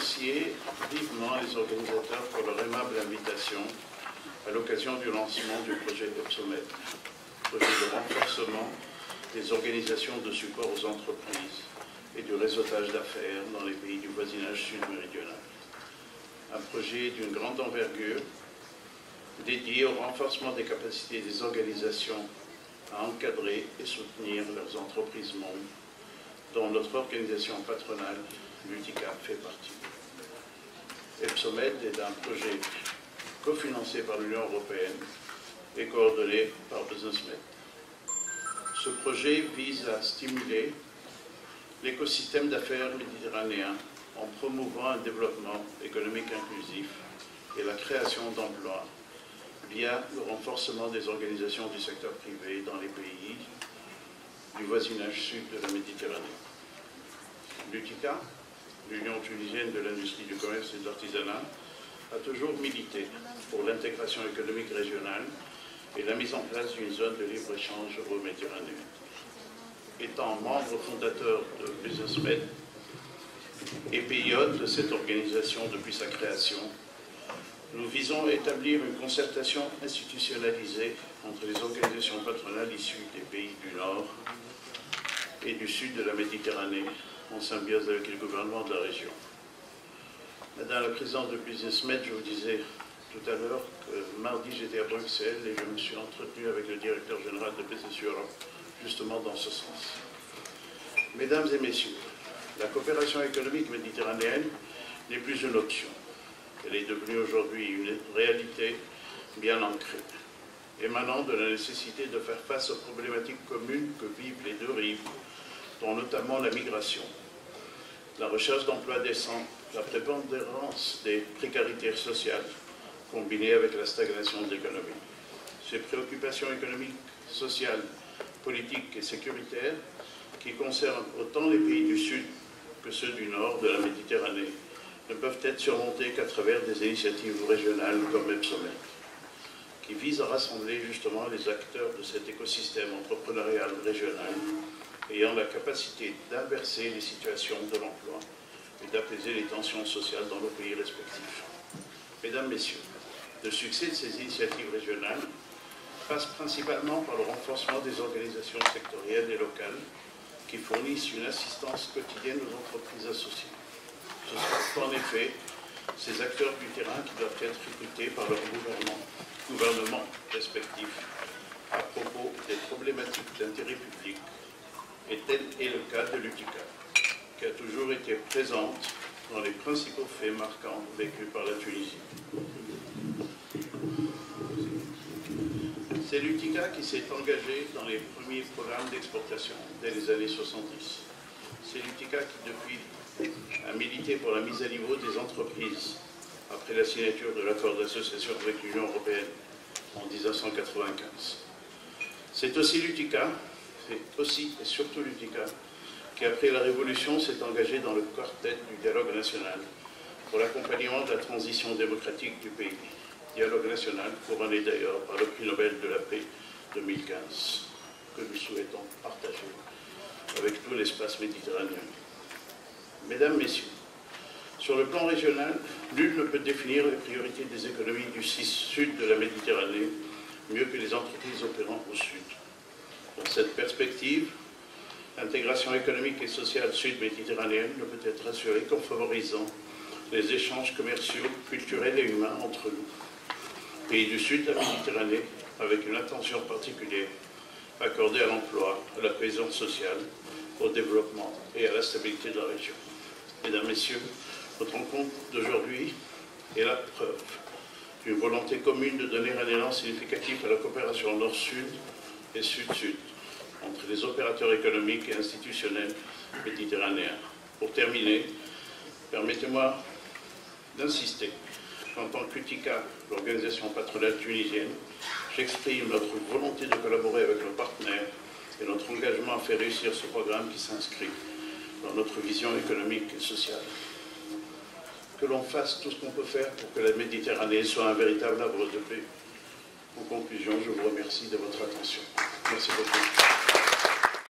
remercier vivement les organisateurs pour leur aimable invitation à l'occasion du lancement du projet EPSOMED, projet de renforcement des organisations de support aux entreprises et du réseautage d'affaires dans les pays du voisinage sud-méridional. Un projet d'une grande envergure dédié au renforcement des capacités des organisations à encadrer et soutenir leurs entreprises membres, dont notre organisation patronale, l'UTICA, fait partie. EPSOMED est un projet cofinancé par l'Union européenne et coordonné par BusinessMed. Ce projet vise à stimuler l'écosystème d'affaires méditerranéen en promouvant un développement économique inclusif et la création d'emplois via le renforcement des organisations du secteur privé dans les pays du voisinage sud de la Méditerranée. L'UTICA, l'Union tunisienne de l'industrie du commerce et de l'artisanat, a toujours milité pour l'intégration économique régionale et la mise en place d'une zone de libre-échange euro-méditerranéenne. Étant membre fondateur de BusinessMed et pilote de cette organisation depuis sa création, nous visons à établir une concertation institutionnalisée entre les organisations patronales issues des pays du Nord et du Sud de la Méditerranée, en symbiose avec les gouvernements de la région. Madame la présidente de BusinessMed, je vous disais tout à l'heure que mardi j'étais à Bruxelles et je me suis entretenu avec le directeur général de Business Europe, justement dans ce sens. Mesdames et messieurs, la coopération économique méditerranéenne n'est plus une option. Elle est devenue aujourd'hui une réalité bien ancrée, émanant de la nécessité de faire face aux problématiques communes que vivent les deux rives, dont notamment la migration, la recherche d'emplois décents, la prépondérance des précarités sociales, combinées avec la stagnation de l'économie. Ces préoccupations économiques, sociales, politiques et sécuritaires, qui concernent autant les pays du Sud que ceux du Nord de la Méditerranée, ne peuvent être surmontées qu'à travers des initiatives régionales comme EPSOMED, qui visent à rassembler justement les acteurs de cet écosystème entrepreneurial régional, ayant la capacité d'inverser les situations de l'emploi et d'apaiser les tensions sociales dans nos pays respectifs. Mesdames, Messieurs, le succès de ces initiatives régionales passe principalement par le renforcement des organisations sectorielles et locales qui fournissent une assistance quotidienne aux entreprises associées. Ce sont en effet ces acteurs du terrain qui doivent être écoutés par leurs gouvernements respectifs à propos des problématiques d'intérêt public, et tel est le cas de l'UTICA, qui a toujours été présente dans les principaux faits marquants vécus par la Tunisie. C'est l'UTICA qui s'est engagé dans les premiers programmes d'exportation dès les années 70. C'est l'UTICA qui, depuis, a milité pour la mise à niveau des entreprises après la signature de l'accord d'association avec l'Union européenne en 1995. C'est aussi l'UTICA, c'est aussi et surtout l'UTICA, qui après la Révolution s'est engagé dans le quartet du dialogue national pour l'accompagnement de la transition démocratique du pays. Dialogue national couronné d'ailleurs par le prix Nobel de la paix 2015, que nous souhaitons partager avec tout l'espace méditerranéen. Mesdames, Messieurs, sur le plan régional, nul ne peut définir les priorités des économies du sud de la Méditerranée mieux que les entreprises opérant au sud. Dans cette perspective, l'intégration économique et sociale sud-méditerranéenne ne peut être assurée qu'en favorisant les échanges commerciaux, culturels et humains entre nous, pays du sud de la Méditerranée, avec une attention particulière accordée à l'emploi, à la cohésion sociale, au développement et à la stabilité de la région. Mesdames, Messieurs, notre rencontre d'aujourd'hui est la preuve d'une volonté commune de donner un élan significatif à la coopération nord-sud et sud-sud entre les opérateurs économiques et institutionnels méditerranéens. Pour terminer, permettez-moi d'insister qu'en tant qu'UTICA, l'organisation patronale tunisienne, j'exprime notre volonté de collaborer avec nos partenaires et notre engagement à faire réussir ce programme qui s'inscrit dans notre vision économique et sociale. Que l'on fasse tout ce qu'on peut faire pour que la Méditerranée soit un véritable havre de paix. En conclusion, je vous remercie de votre attention. Merci beaucoup.